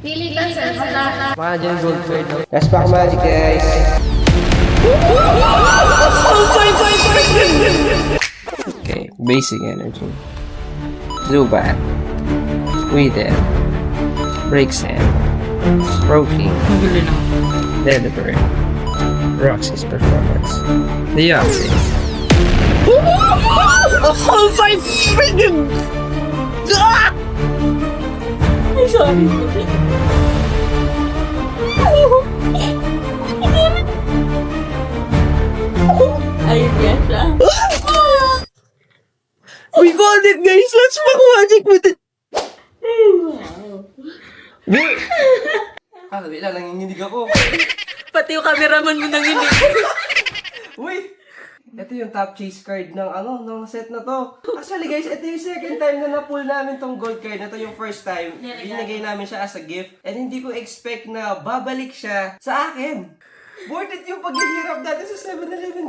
Pili ka, sir. Baka dyan gold card. Last pack magic, guys. Okay, basic energy. Zubat. Weedle. Break Sand. Roki. Magulo na. Delibird. Roxy's Performance. Deoxys. Oh my freaking God! I'm sorry. Ayun yan siya. We got it, guys! Let's pack magic with it! Wait lang, nanginginig ako. Pati yung cameraman mo nang hindi. Uy! Ito yung top chase card ng set na to. Actually guys, ito yung second time na na-pull namin tong gold card. Ito yung first time. Binigay namin siya as a gift. And hindi ko expect na babalik siya sa akin. Worth it yung paghihirap natin sa 7-Eleven